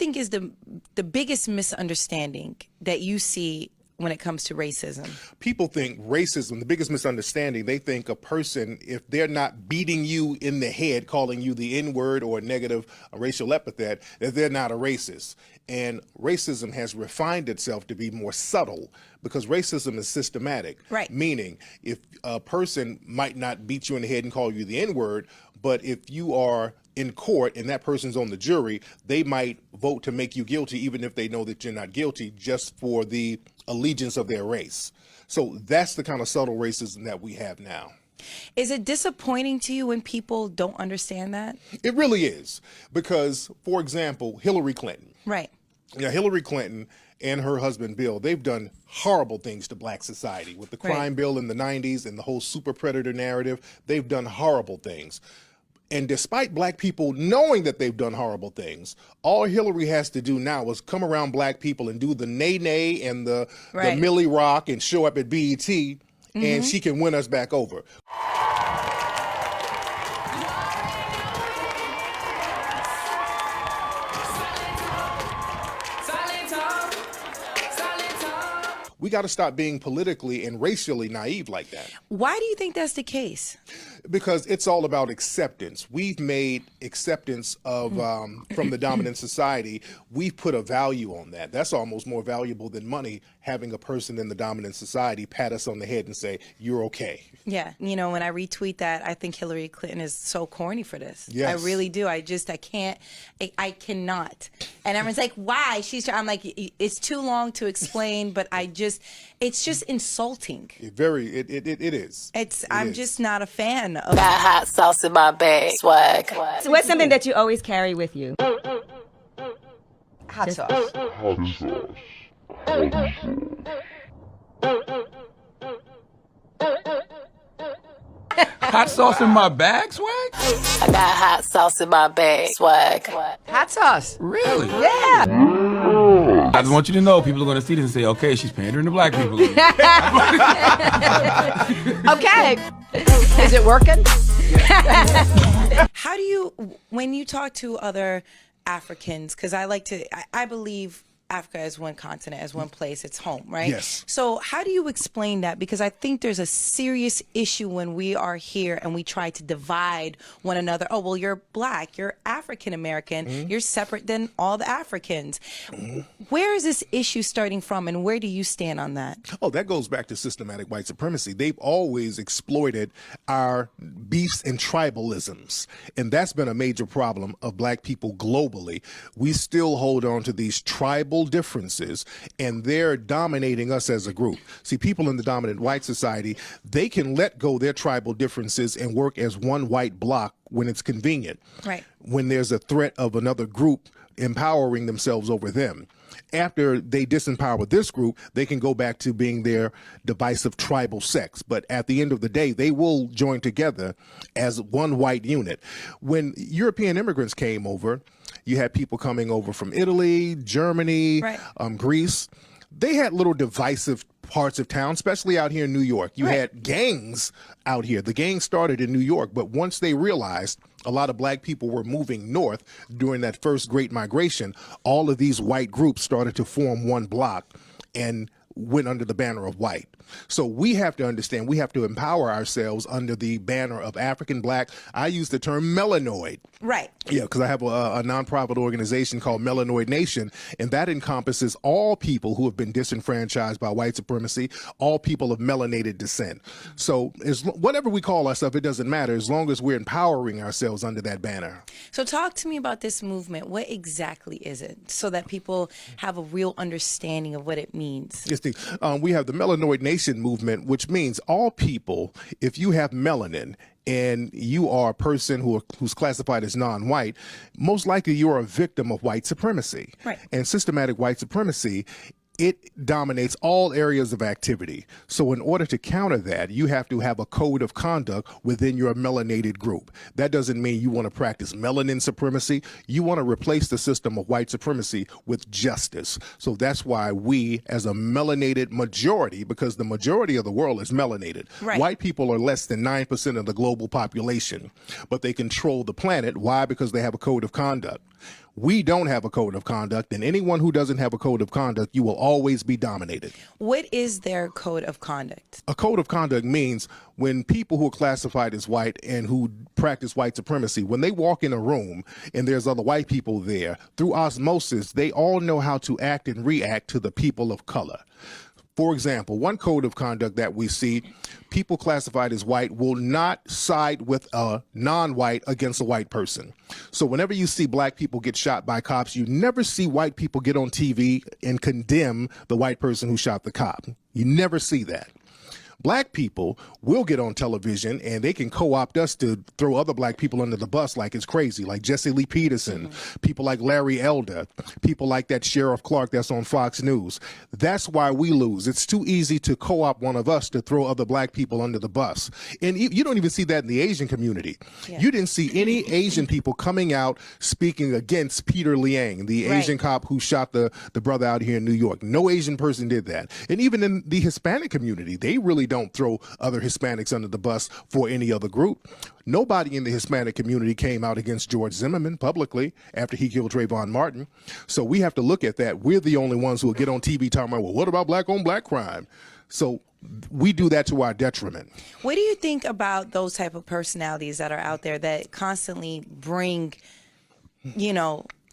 think is the biggest misunderstanding that you see when it comes to racism? People think racism, the biggest misunderstanding, they think a person, if they're not beating you in the head, calling you the N-word or a negative racial epithet, that they're not a racist. And racism has refined itself to be more subtle because racism is systematic. Right. Meaning, if a person might not beat you in the head and call you the N-word, but if you are in court and that person's on the jury, they might vote to make you guilty even if they know that you're not guilty, just for the allegiance of their race. So that's the kind of subtle racism that we have now. Is it disappointing to you when people don't understand that? It really is, because, for example, Hillary Clinton. Right. Yeah, Hillary Clinton and her husband Bill, they've done horrible things to black society with the crime bill in the 90s and the whole super predator narrative. They've done horrible things. And despite black people knowing that they've done horrible things, all Hillary has to do now is come around black people and do the nay-nay and the Millie Rock and show up at BET, and she can win us back over. We got to stop being politically and racially naive like that. Why do you think that's the case? Because it's all about acceptance. We've made acceptance of from the dominant society. We've put a value on that. That's almost more valuable than money, having a person in the dominant society pat us on the head and say, you're okay. Yeah. You know, when I retweet that, I think Hillary Clinton is so corny for this. Yes. I really do. I cannot. And everyone's like, why? I'm like, it's too long to explain, but it's just insulting. It is. I'm just not a fan of. Got hot sauce in my bag. Swag. So what's something that you always carry with you? Hot sauce. Hot sauce in my bag, swag? I got hot sauce in my bag. Swag. Hot sauce. Really? Yeah. I just want you to know, people are going to see this and say, okay, she's pandering to black people. Okay. Is it working? How do you, when you talk to other Africans, because I believe Africa as one continent, as one place, it's home, right? Yes. So how do you explain that? Because I think there's a serious issue when we are here and we try to divide one another. Oh, well, you're black, you're African American, you're separate than all the Africans. Where is this issue starting from, and where do you stand on that? Oh, that goes back to systematic white supremacy. They've always exploited our beefs and tribalisms, and that's been a major problem of black people globally. We still hold on to these tribal differences, and they're dominating us as a group. See, people in the dominant white society, they can let go their tribal differences and work as one white bloc when it's convenient. Right. When there's a threat of another group empowering themselves over them. After they disempower this group, they can go back to being their divisive tribal sects. But at the end of the day, they will join together as one white unit. When European immigrants came over, you had people coming over from Italy, Germany, Greece. They had little divisive parts of town, especially out here in New York. You had gangs out here. The gangs started in New York, but once they realized a lot of black people were moving north during that first Great Migration, all of these white groups started to form one block and went under the banner of white. So we have to understand, we have to empower ourselves under the banner of African black. I use the term melanoid. Right. Yeah, because I have a nonprofit organization called Melanoid Nation, and that encompasses all people who have been disenfranchised by white supremacy, all people of melanated descent. So whatever we call ourselves, it doesn't matter as long as we're empowering ourselves under that banner. So talk to me about this movement. What exactly is it, so that people have a real understanding of what it means? Yes, we have the Melanoid Nation movement, which means all people, if you have melanin and you are a person who's classified as non-white, most likely you are a victim of white supremacy. Right. And systematic white supremacy, it dominates all areas of activity. So in order to counter that, you have to have a code of conduct within your melanated group. That doesn't mean you want to practice melanin supremacy. You want to replace the system of white supremacy with justice. So that's why we, as a melanated majority, because the majority of the world is melanated. Right. White people are less than 9% of the global population, but they control the planet. Why? Because they have a code of conduct. We don't have a code of conduct, and anyone who doesn't have a code of conduct, you will always be dominated. What is their code of conduct? A code of conduct means when people who are classified as white and who practice white supremacy, when they walk in a room and there's other white people there, through osmosis, they all know how to act and react to the people of color. For example, one code of conduct that we see, people classified as white will not side with a non-white against a white person. So whenever you see black people get shot by cops, you never see white people get on TV and condemn the white person who shot the cop. You never see that. Black people will get on television and they can co-opt us to throw other black people under the bus like it's crazy, like Jesse Lee Peterson, people like Larry Elder, people like that Sheriff Clark that's on Fox News. That's why we lose. It's too easy to co-opt one of us to throw other black people under the bus. And you don't even see that in the Asian community. Yeah. You didn't see any Asian people coming out speaking against Peter Liang, the Asian cop who shot the brother out here in New York. No Asian person did that. And even in the Hispanic community, they really don't throw other Hispanics under the bus for any other group. Nobody in the Hispanic community came out against George Zimmerman publicly after he killed Trayvon Martin. So we have to look at that. We're the only ones who will get on TV talking about, well, what about black on black crime? So we do that to our detriment. What do you think about those type of personalities that are out there that constantly bring,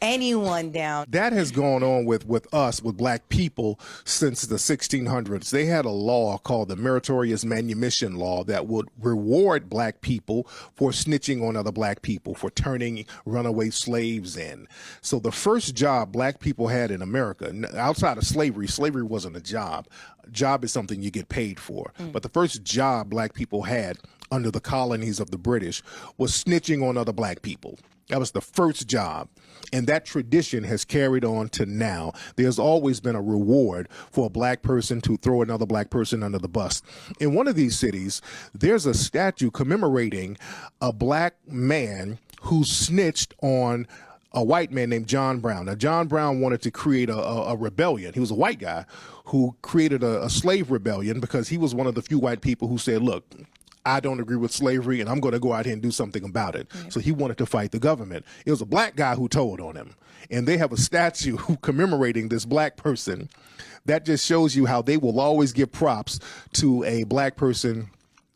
anyone down? That has gone on with us, with black people, since the 1600s. They had a law called the Meritorious Manumission Law that would reward black people for snitching on other black people, for turning runaway slaves in. So the first job black people had in America, outside of slavery wasn't a job. Job is something you get paid for. But the first job black people had under the colonies of the British was snitching on other black people. That was the first job. And that tradition has carried on to now. There's always been a reward for a black person to throw another black person under the bus. In one of these cities, there's a statue commemorating a black man who snitched on a white man named John Brown. Now, John Brown wanted to create a rebellion. He was a white guy who created a slave rebellion because he was one of the few white people who said, look, I don't agree with slavery, and I'm going to go out here and do something about it. Right. So he wanted to fight the government. It was a black guy who told on him. And they have a statue commemorating this black person. That just shows you how they will always give props to a black person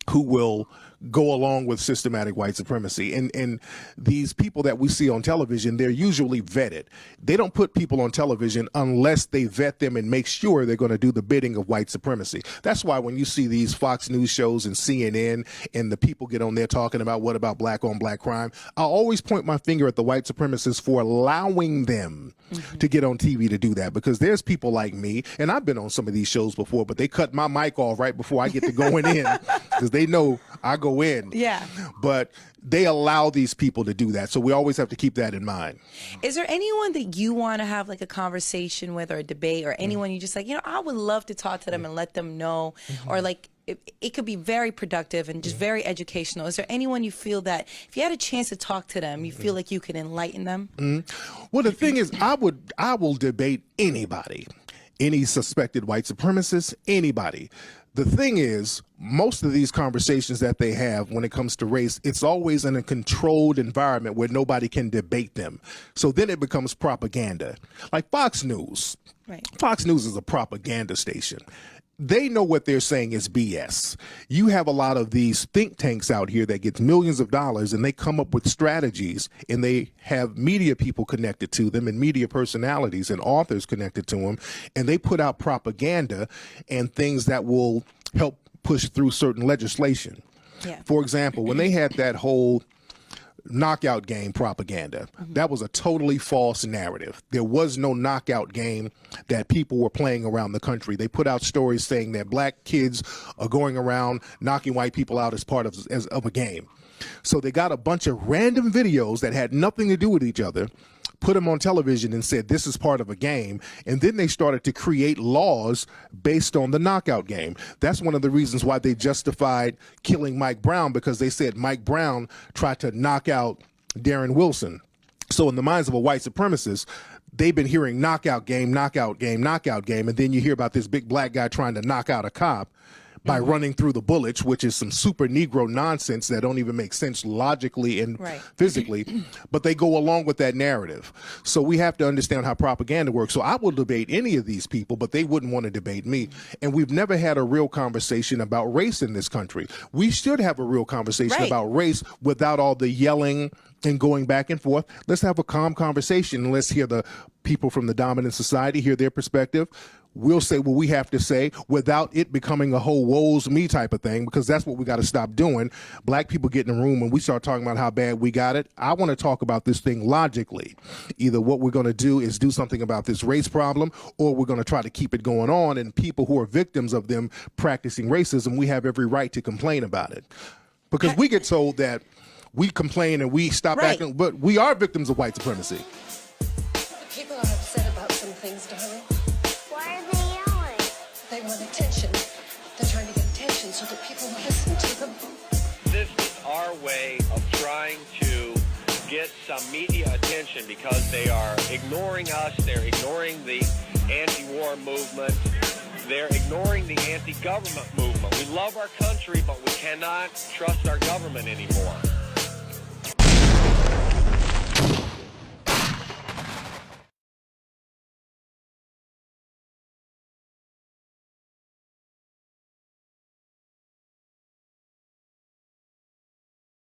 who will go along with systematic white supremacy. And these people that we see on television, they're usually vetted. They don't put people on television unless they vet them and make sure they're going to do the bidding of white supremacy. That's why when you see these Fox News shows and CNN and the people get on there talking about what about black on black crime, I always point my finger at the white supremacists for allowing them to get on TV to do that, because there's people like me, and I've been on some of these shows before, but they cut my mic off right before I get to going in because they know I go in. Yeah. But they allow these people to do that. So we always have to keep that in mind. Is there anyone that you want to have like a conversation with or a debate, or anyone you just like, I would love to talk to them and let them know, or like it could be very productive and just very educational. Is there anyone you feel that if you had a chance to talk to them, you feel like you could enlighten them? Well, the thing is, I will debate anybody, any suspected white supremacist, anybody. The thing is, most of these conversations that they have when it comes to race, it's always in a controlled environment where nobody can debate them. So then it becomes propaganda. Like Fox News. Right. Fox News is a propaganda station. They know what they're saying is BS. You have a lot of these think tanks out here that get millions of dollars, and they come up with strategies, and they have media people connected to them and media personalities and authors connected to them, and they put out propaganda and things that will help push through certain legislation. Yeah. For example, when they had that whole knockout game propaganda, that was a totally false narrative. There was no knockout game that people were playing around the country. They put out stories saying that black kids are going around knocking white people out as part of a game. So they got a bunch of random videos that had nothing to do with each other, put them on television and said this is part of a game, and then they started to create laws based on the knockout game. That's one of the reasons why they justified killing Mike Brown, because they said Mike Brown tried to knock out Darren Wilson. So in the minds of a white supremacist, they've been hearing knockout game, knockout game, knockout game, and then you hear about this big black guy trying to knock out a cop. by running through the bullets, which is some super Negro nonsense that don't even make sense logically and physically, but they go along with that narrative. So we have to understand how propaganda works. So I will debate any of these people, but they wouldn't want to debate me. And we've never had a real conversation about race in this country. We should have a real conversation about race without all the yelling and going back and forth. Let's have a calm conversation and let's hear the people from the dominant society, hear their perspective. We'll say what we have to say without it becoming a whole woes me type of thing, because that's what we got to stop doing. Black people get in the room and we start talking about how bad we got it. I want to talk about this thing logically. Either what we're going to do is do something about this race problem, or we're going to try to keep it going on. And people who are victims of them practicing racism, we have every right to complain about it. Because we get told that we complain and we stop acting, but we are victims of white supremacy. People are upset about some things, darling. Why are they yelling? They want attention. They're trying to get attention so that people will listen to them. This is our way of trying to get some media attention because they are ignoring us. They're ignoring the anti-war movement. They're ignoring the anti-government movement. We love our country, but we cannot trust our government anymore.